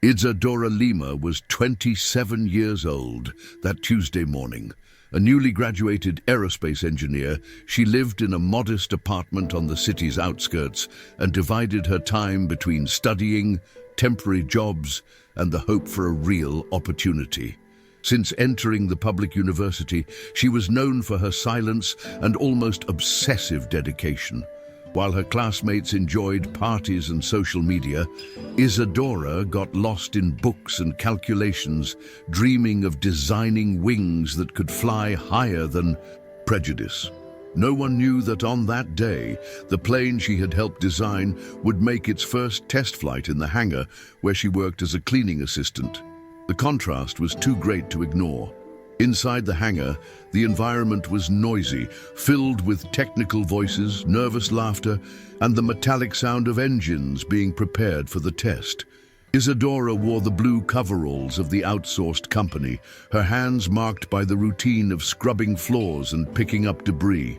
Isadora Lima was 27 years old that Tuesday morning. A newly graduated aerospace engineer, she lived in a modest apartment on the city's outskirts and divided her time between studying, temporary jobs, and the hope for a real opportunity. Since entering the public university, she was known for her silence and almost obsessive dedication. While her classmates enjoyed parties and social media, Isadora got lost in books and calculations, dreaming of designing wings that could fly higher than prejudice. No one knew that on that day, the plane she had helped design would make its first test flight in the hangar where she worked as a cleaning assistant. The contrast was too great to ignore. Inside the hangar, the environment was noisy, filled with technical voices, nervous laughter, and the metallic sound of engines being prepared for the test. Isadora wore the blue coveralls of the outsourced company, her hands marked by the routine of scrubbing floors and picking up debris.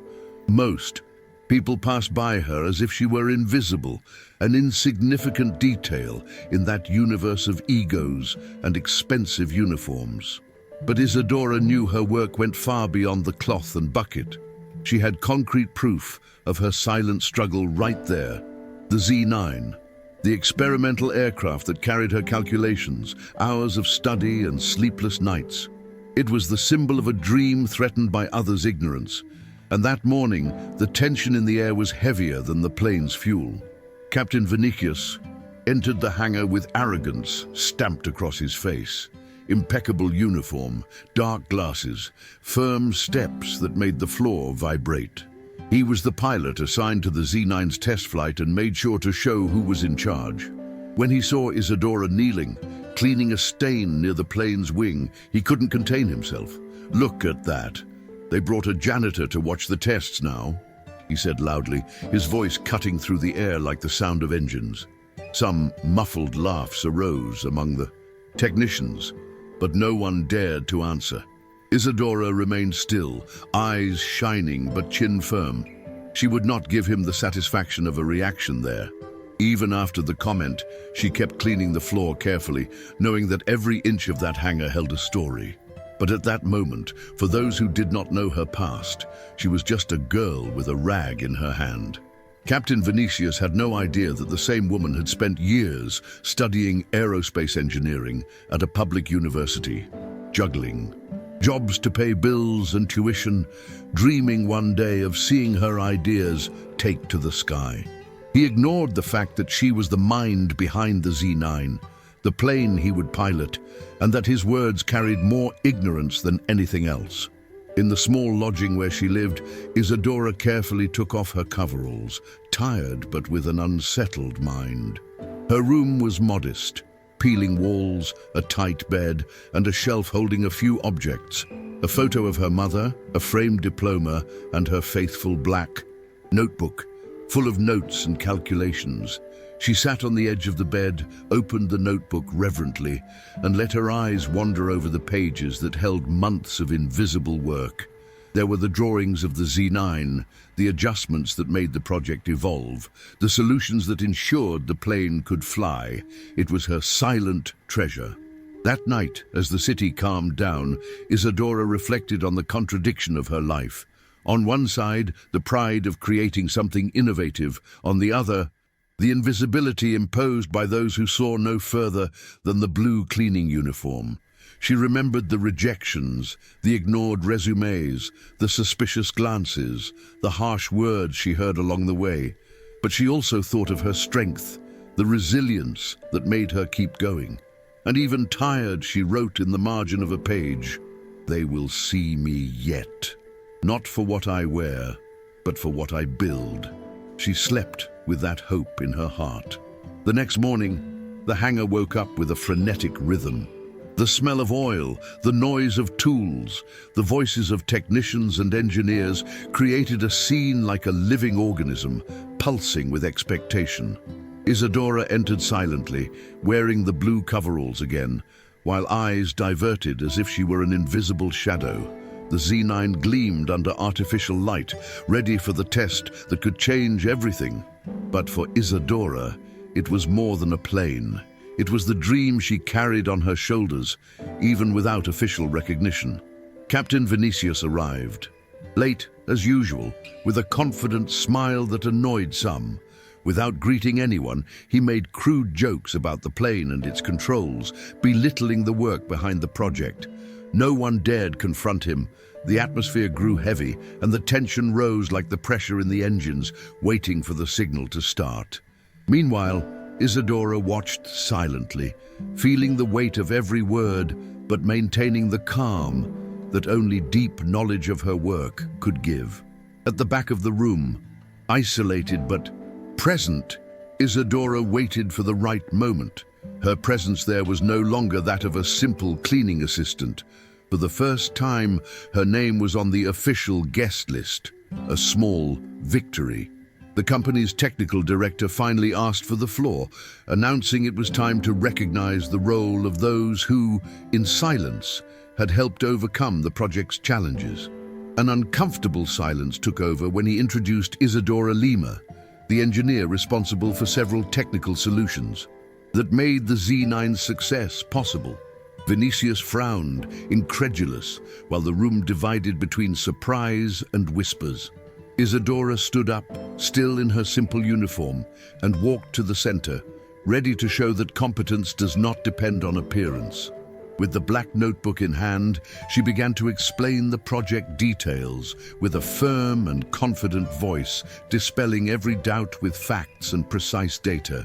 Most people passed by her as if she were invisible, an insignificant detail in that universe of egos and expensive uniforms. But Isadora knew her work went far beyond the cloth and bucket. She had concrete proof of her silent struggle right there. The Z9, the experimental aircraft that carried her calculations, hours of study and sleepless nights. It was the symbol of a dream threatened by others' ignorance. And that morning, the tension in the air was heavier than the plane's fuel. Captain Vinicius entered the hangar with arrogance stamped across his face. Impeccable uniform, dark glasses, firm steps that made the floor vibrate. He was the pilot assigned to the Z9's test flight and made sure to show who was in charge. When he saw Isadora kneeling, cleaning a stain near the plane's wing, he couldn't contain himself. "Look at that. They brought a janitor to watch the tests now," he said loudly, his voice cutting through the air like the sound of engines. Some muffled laughs arose among the technicians, but no one dared to answer. Isadora remained still, eyes shining but chin firm. She would not give him the satisfaction of a reaction there. Even after the comment, she kept cleaning the floor carefully, knowing that every inch of that hangar held a story. But at that moment, for those who did not know her past, she was just a girl with a rag in her hand. Captain Vinicius had no idea that the same woman had spent years studying aerospace engineering at a public university, juggling jobs to pay bills and tuition, dreaming one day of seeing her ideas take to the sky. He ignored the fact that she was the mind behind the Z9, the plane he would pilot, and that his words carried more ignorance than anything else. In the small lodging where she lived, Isadora carefully took off her coveralls, tired but with an unsettled mind. Her room was modest, peeling walls, a tight bed, and a shelf holding a few objects. A photo of her mother, a framed diploma, and her faithful black notebook, full of notes and calculations. She sat on the edge of the bed, opened the notebook reverently, and let her eyes wander over the pages that held months of invisible work. There were the drawings of the Z9, the adjustments that made the project evolve, the solutions that ensured the plane could fly. It was her silent treasure. That night, as the city calmed down, Isadora reflected on the contradiction of her life. On one side, the pride of creating something innovative. On the other, the invisibility imposed by those who saw no further than the blue cleaning uniform. She remembered the rejections, the ignored resumes, the suspicious glances, the harsh words she heard along the way. But she also thought of her strength, the resilience that made her keep going. And even tired, she wrote in the margin of a page, "They will see me yet. Not for what I wear, but for what I build." She slept with that hope in her heart. The next morning, the hangar woke up with a frenetic rhythm. The smell of oil, the noise of tools, the voices of technicians and engineers created a scene like a living organism, pulsing with expectation. Isadora entered silently, wearing the blue coveralls again, while eyes diverted as if she were an invisible shadow. The Z9 gleamed under artificial light, ready for the test that could change everything. But for Isadora, it was more than a plane. It was the dream she carried on her shoulders, even without official recognition. Captain Vinicius arrived, late as usual, with a confident smile that annoyed some. Without greeting anyone, he made crude jokes about the plane and its controls, belittling the work behind the project. No one dared confront him. The atmosphere grew heavy, and the tension rose like the pressure in the engines, waiting for the signal to start. Meanwhile, Isadora watched silently, feeling the weight of every word, but maintaining the calm that only deep knowledge of her work could give. At the back of the room, isolated but present, Isadora waited for the right moment. Her presence there was no longer that of a simple cleaning assistant. For the first time, her name was on the official guest list, a small victory. The company's technical director finally asked for the floor, announcing it was time to recognize the role of those who, in silence, had helped overcome the project's challenges. An uncomfortable silence took over when he introduced Isadora Lima, the engineer responsible for several technical solutions that made the Z9's success possible. Vinicius frowned, incredulous, while the room divided between surprise and whispers. Isadora stood up, still in her simple uniform, and walked to the center, ready to show that competence does not depend on appearance. With the black notebook in hand, she began to explain the project details with a firm and confident voice, dispelling every doubt with facts and precise data.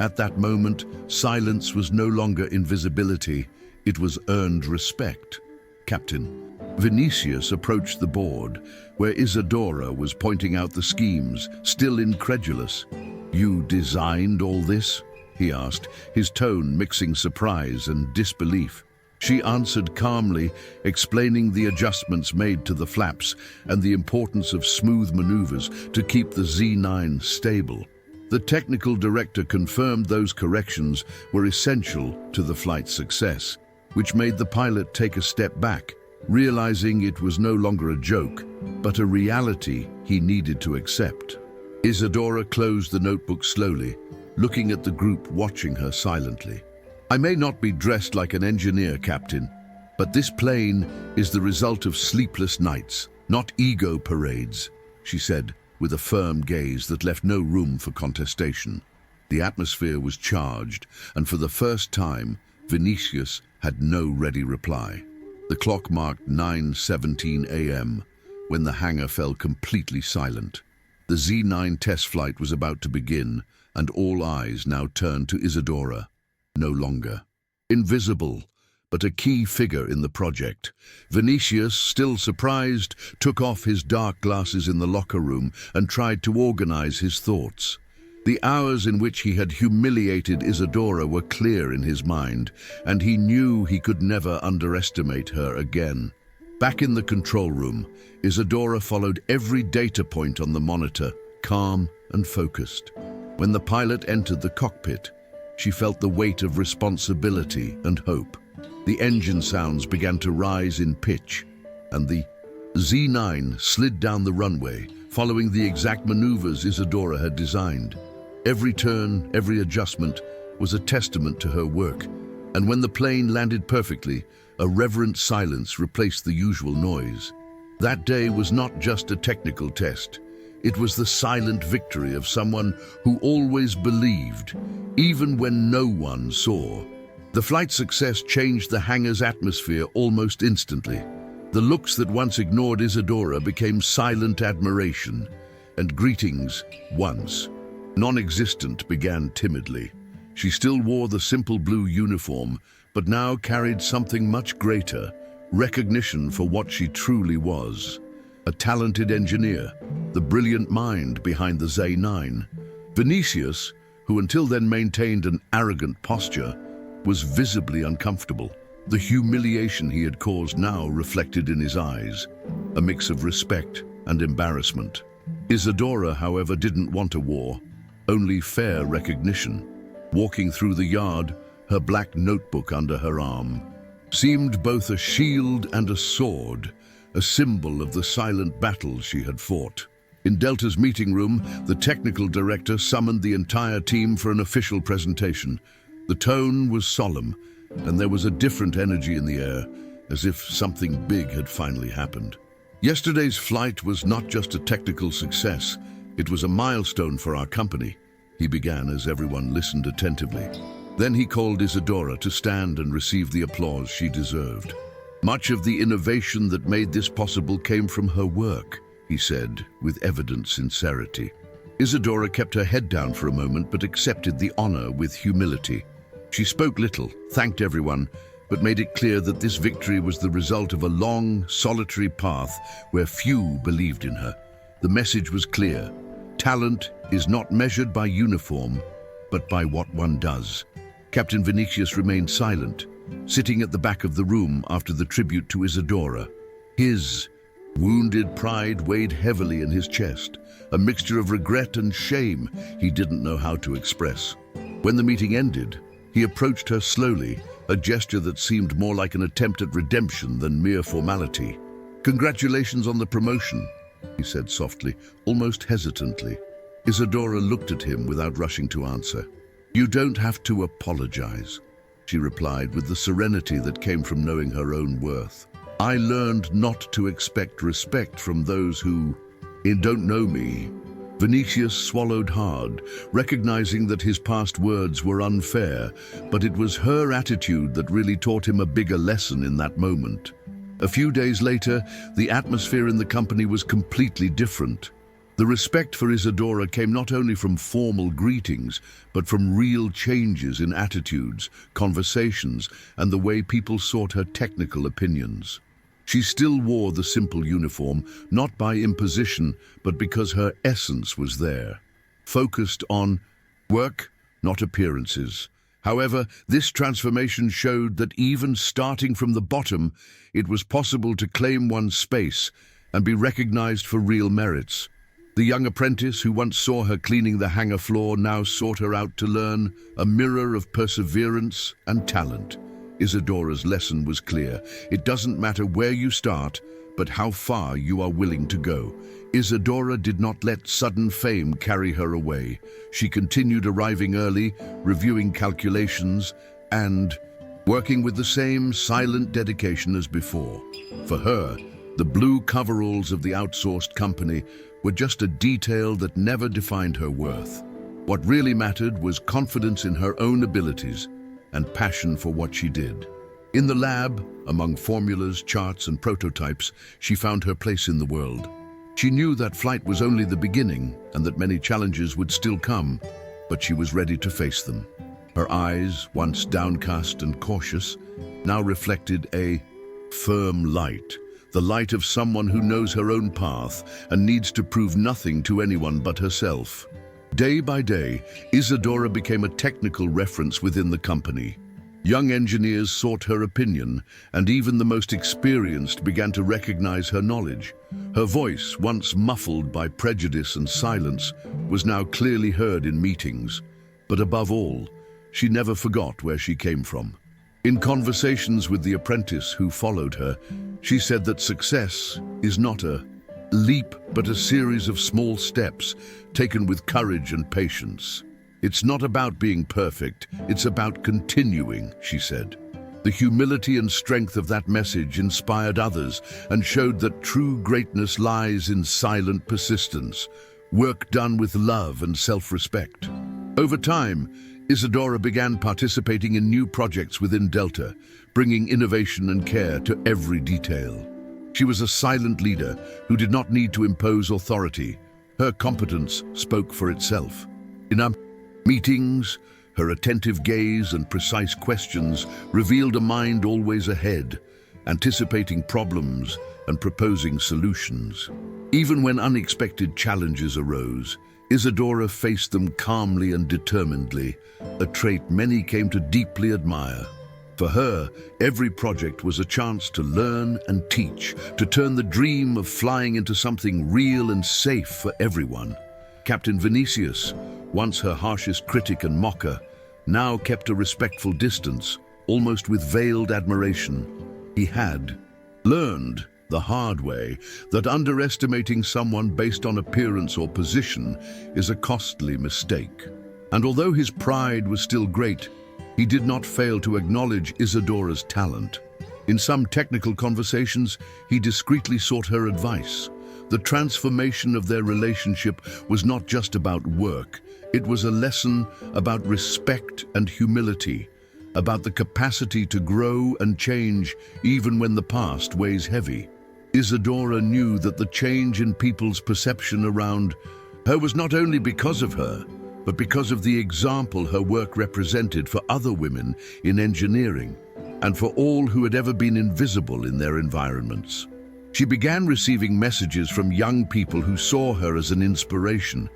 At that moment, silence was no longer invisibility, it was earned respect. Captain Vinicius approached the board, where Isadora was pointing out the schemes, still incredulous. "You designed all this?" he asked, his tone mixing surprise and disbelief. She answered calmly, explaining the adjustments made to the flaps and the importance of smooth maneuvers to keep the Z9 stable. The technical director confirmed those corrections were essential to the flight's success, which made the pilot take a step back, realizing it was no longer a joke, but a reality he needed to accept. Isadora closed the notebook slowly, looking at the group watching her silently. "I may not be dressed like an engineer, Captain, but this plane is the result of sleepless nights, not ego parades," she said, with a firm gaze that left no room for contestation. The atmosphere was charged, and for the first time, Vinicius had no ready reply. The clock marked 9:17 a.m. when the hangar fell completely silent. The Z9 test flight was about to begin, and all eyes now turned to Isadora. No longer invisible, but a key figure in the project. Vinicius, still surprised, took off his dark glasses in the locker room and tried to organize his thoughts. The hours in which he had humiliated Isadora were clear in his mind, and he knew he could never underestimate her again. Back in the control room, Isadora followed every data point on the monitor, calm and focused. When the pilot entered the cockpit, she felt the weight of responsibility and hope. The engine sounds began to rise in pitch, and the Z9 slid down the runway, following the exact maneuvers Isadora had designed. Every turn, every adjustment was a testament to her work, and when the plane landed perfectly, a reverent silence replaced the usual noise. That day was not just a technical test. It was the silent victory of someone who always believed, even when no one saw. The flight's success changed the hangar's atmosphere almost instantly. The looks that once ignored Isadora became silent admiration, and greetings, once non-existent, began timidly. She still wore the simple blue uniform, but now carried something much greater, recognition for what she truly was. A talented engineer, the brilliant mind behind the Z9. Vinicius, who until then maintained an arrogant posture, was visibly uncomfortable. The humiliation he had caused now reflected in his eyes, a mix of respect and embarrassment. Isadora, however, didn't want a war, only fair recognition. Walking through the yard, her black notebook under her arm, seemed both a shield and a sword, a symbol of the silent battles she had fought. In Delta's meeting room, the technical director summoned the entire team for an official presentation. The tone was solemn, and there was a different energy in the air, as if something big had finally happened. Yesterday's flight was not just a technical success, it was a milestone for our company, he began as everyone listened attentively. Then he called Isadora to stand and receive the applause she deserved. Much of the innovation that made this possible came from her work, he said, with evident sincerity. Isadora kept her head down for a moment but accepted the honor with humility. She spoke little, thanked everyone, but made it clear that this victory was the result of a long, solitary path where few believed in her. The message was clear. Talent is not measured by uniform, but by what one does. Captain Vinicius remained silent, sitting at the back of the room after the tribute to Isadora. His wounded pride weighed heavily in his chest, a mixture of regret and shame he didn't know how to express. When the meeting ended, he approached her slowly, a gesture that seemed more like an attempt at redemption than mere formality. "Congratulations on the promotion," he said softly, almost hesitantly. Isadora looked at him without rushing to answer. "You don't have to apologize," she replied with the serenity that came from knowing her own worth. "I learned not to expect respect from those who don't know me." Vinicius swallowed hard, recognizing that his past words were unfair, but it was her attitude that really taught him a bigger lesson in that moment. A few days later, the atmosphere in the company was completely different. The respect for Isadora came not only from formal greetings, but from real changes in attitudes, conversations, and the way people sought her technical opinions. She still wore the simple uniform, not by imposition, but because her essence was there, focused on work, not appearances. However, this transformation showed that even starting from the bottom, it was possible to claim one's space and be recognized for real merits. The young apprentice who once saw her cleaning the hangar floor now sought her out to learn, a mirror of perseverance and talent. Isadora's lesson was clear. It doesn't matter where you start, but how far you are willing to go. Isadora did not let sudden fame carry her away. She continued arriving early, reviewing calculations, and working with the same silent dedication as before. For her, the blue coveralls of the outsourced company were just a detail that never defined her worth. What really mattered was confidence in her own abilities and passion for what she did. In the lab, among formulas, charts, and prototypes, she found her place in the world. She knew that flight was only the beginning and that many challenges would still come, but she was ready to face them. Her eyes, once downcast and cautious, now reflected a firm light, the light of someone who knows her own path and needs to prove nothing to anyone but herself. Day by day, Isadora became a technical reference within the company. Young engineers sought her opinion, and even the most experienced began to recognize her knowledge. Her voice, once muffled by prejudice and silence, was now clearly heard in meetings. But above all, she never forgot where she came from. In conversations with the apprentice who followed her, she said that success is not a leap, but a series of small steps taken with courage and patience. "It's not about being perfect, it's about continuing," she said. The humility and strength of that message inspired others and showed that true greatness lies in silent persistence, work done with love and self-respect. Over time, Isadora began participating in new projects within Delta, bringing innovation and care to every detail. She was a silent leader who did not need to impose authority. Her competence spoke for itself. In our meetings, her attentive gaze and precise questions revealed a mind always ahead, anticipating problems and proposing solutions. Even when unexpected challenges arose, Isadora faced them calmly and determinedly, a trait many came to deeply admire. For her, every project was a chance to learn and teach, to turn the dream of flying into something real and safe for everyone. Captain Vinicius, once her harshest critic and mocker, now kept a respectful distance, almost with veiled admiration. He had learned the hard way that underestimating someone based on appearance or position is a costly mistake. And although his pride was still great, He did not fail to acknowledge Isadora's talent. In some technical conversations, he discreetly sought her advice. The transformation of their relationship was not just about work. It was a lesson about respect and humility, about the capacity to grow and change even when the past weighs heavy. Isadora knew that the change in people's perception around her was not only because of her, but because of the example her work represented for other women in engineering and for all who had ever been invisible in their environments. She began receiving messages from young people who saw her as an inspiration,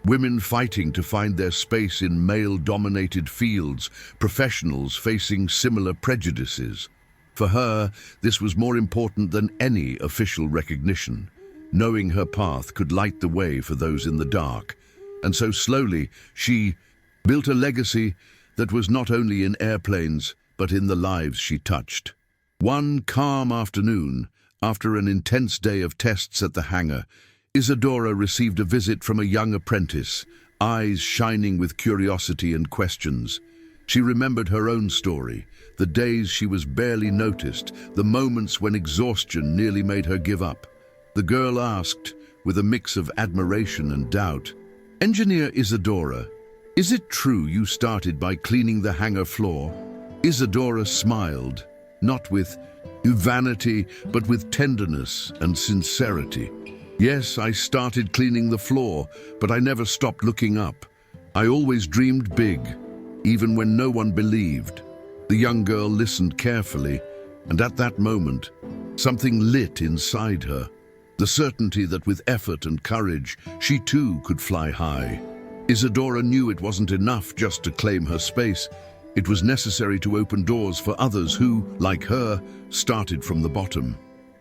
women fighting to find their space in male-dominated fields, professionals facing similar prejudices. For her, this was more important than any official recognition. Knowing her path could light the way for those in the dark. And so slowly, she built a legacy that was not only in airplanes, but in the lives she touched. One calm afternoon, after an intense day of tests at the hangar, Isadora received a visit from a young apprentice, eyes shining with curiosity and questions. She remembered her own story, the days she was barely noticed, the moments when exhaustion nearly made her give up. The girl asked, with a mix of admiration and doubt, "Engineer Isadora, is it true you started by cleaning the hangar floor?" Isadora smiled, not with vanity, but with tenderness and sincerity. "Yes, I started cleaning the floor, but I never stopped looking up. I always dreamed big, even when no one believed." The young girl listened carefully, and at that moment, something lit inside her. The certainty that with effort and courage, she too could fly high. Isadora knew it wasn't enough just to claim her space. It was necessary to open doors for others who, like her, started from the bottom.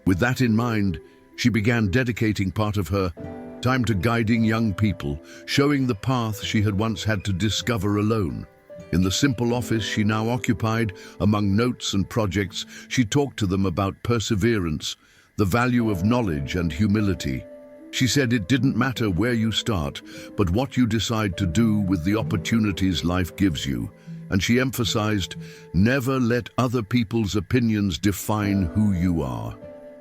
With that in mind, she began dedicating part of her time to guiding young people, showing the path she had once had to discover alone. In the simple office she now occupied, among notes and projects, she talked to them about perseverance, the value of knowledge and humility. She said it didn't matter where you start, but what you decide to do with the opportunities life gives you. And she emphasized, never let other people's opinions define who you are.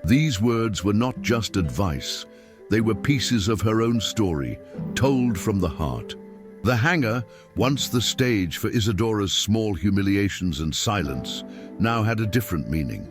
These words were not just advice. They were pieces of her own story, told from the heart. The hangar, once the stage for Isadora's small humiliations and silence, now had a different meaning.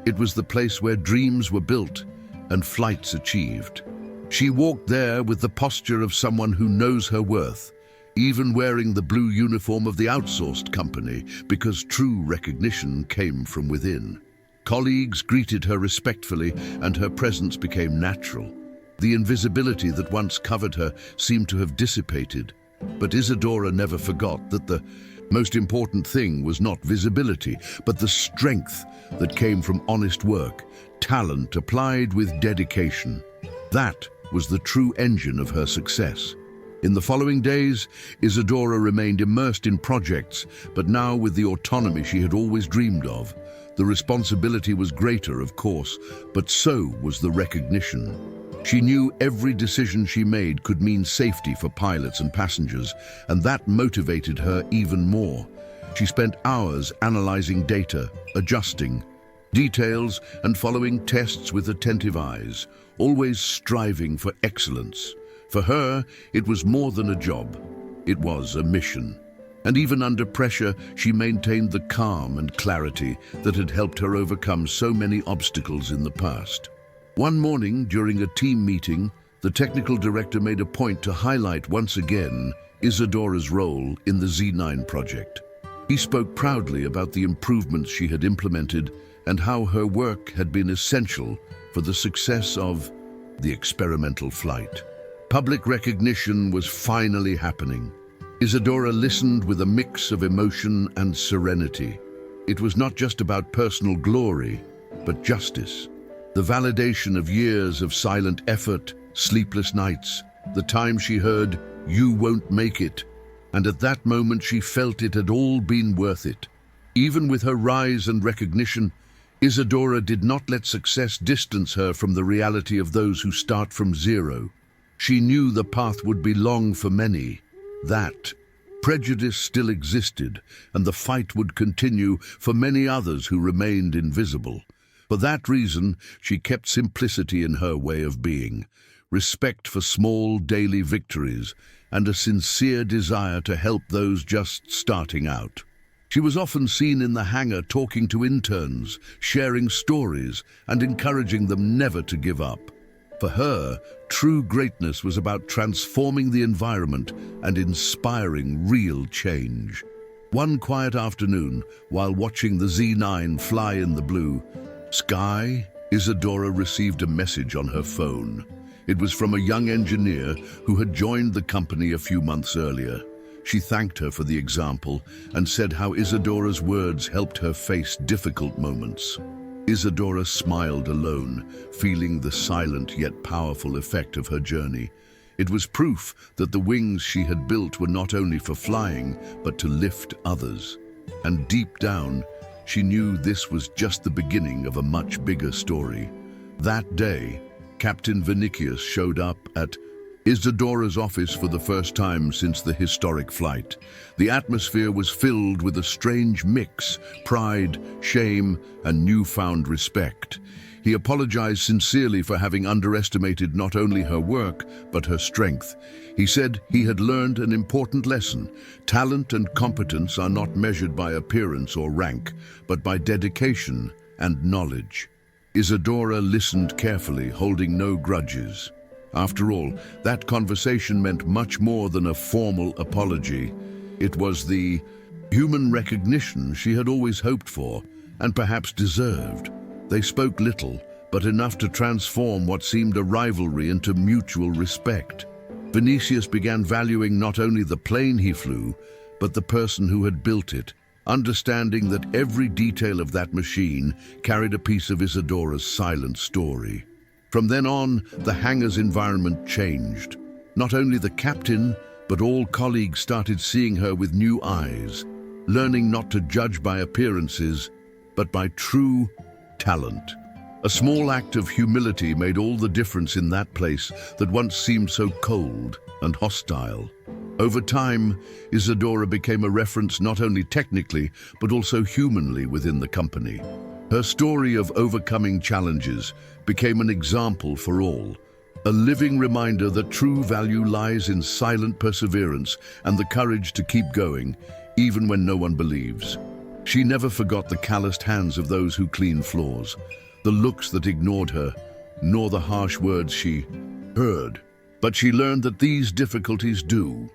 It was the place where dreams were built and flights achieved. She walked there with the posture of someone who knows her worth, even wearing the blue uniform of the outsourced company, because true recognition came from within. Colleagues greeted her respectfully, and her presence became natural. The invisibility that once covered her seemed to have dissipated. But Isadora never forgot that the most important thing was not visibility, but the strength that came from honest work, talent applied with dedication. That was the true engine of her success. In the following days, Isadora remained immersed in projects, but now with the autonomy she had always dreamed of. The responsibility was greater, of course, but so was the recognition. She knew every decision she made could mean safety for pilots and passengers, and that motivated her even more. She spent hours analyzing data, adjusting details, and following tests with attentive eyes, always striving for excellence. For her, it was more than a job. It was a mission. And even under pressure, she maintained the calm and clarity that had helped her overcome so many obstacles in the past. One morning, during a team meeting, the technical director made a point to highlight once again Isadora's role in the Z9 project. He spoke proudly about the improvements she had implemented and how her work had been essential for the success of the experimental flight. Public recognition was finally happening. Isadora listened with a mix of emotion and serenity. It was not just about personal glory, but justice. The validation of years of silent effort, sleepless nights, the time she heard, "You won't make it," and at that moment she felt it had all been worth it. Even with her rise and recognition, Isadora did not let success distance her from the reality of those who start from zero. She knew the path would be long for many. That Prejudice still existed, and the fight would continue for many others who remained invisible. For that reason, she kept simplicity in her way of being, respect for small daily victories, and a sincere desire to help those just starting out. She was often seen in the hangar talking to interns, sharing stories, and encouraging them never to give up. For her, true greatness was about transforming the environment and inspiring real change. One quiet afternoon, while watching the Z9 fly in the blue sky, Isadora received a message on her phone. It was from a young engineer who had joined the company a few months earlier. She thanked her for the example and said how Isadora's words helped her face difficult moments. Isadora smiled alone, feeling the silent yet powerful effect of her journey. It was proof that the wings she had built were not only for flying, but to lift others. And deep down, she knew this was just the beginning of a much bigger story. That day, Captain Vinicius showed up at Isadora's office for the first time since the historic flight. The atmosphere was filled with a strange mix: pride, shame, and newfound respect. He apologized sincerely for having underestimated not only her work, but her strength. He said he had learned an important lesson. Talent and competence are not measured by appearance or rank, but by dedication and knowledge. Isadora listened carefully, holding no grudges. After all, that conversation meant much more than a formal apology. It was the human recognition she had always hoped for, and perhaps deserved. They spoke little, but enough to transform what seemed a rivalry into mutual respect. Vinicius began valuing not only the plane he flew, but the person who had built it, understanding that every detail of that machine carried a piece of Isadora's silent story. From then on, the hangar's environment changed. Not only the captain, but all colleagues started seeing her with new eyes, learning not to judge by appearances, but by true talent. A small act of humility made all the difference in that place that once seemed so cold and hostile. Over time, Isadora became a reference not only technically, but also humanly within the company. Her story of overcoming challenges became an example for all, a living reminder that true value lies in silent perseverance and the courage to keep going, even when no one believes. She never forgot the calloused hands of those who cleaned floors, the looks that ignored her, nor the harsh words she heard. But she learned that these difficulties do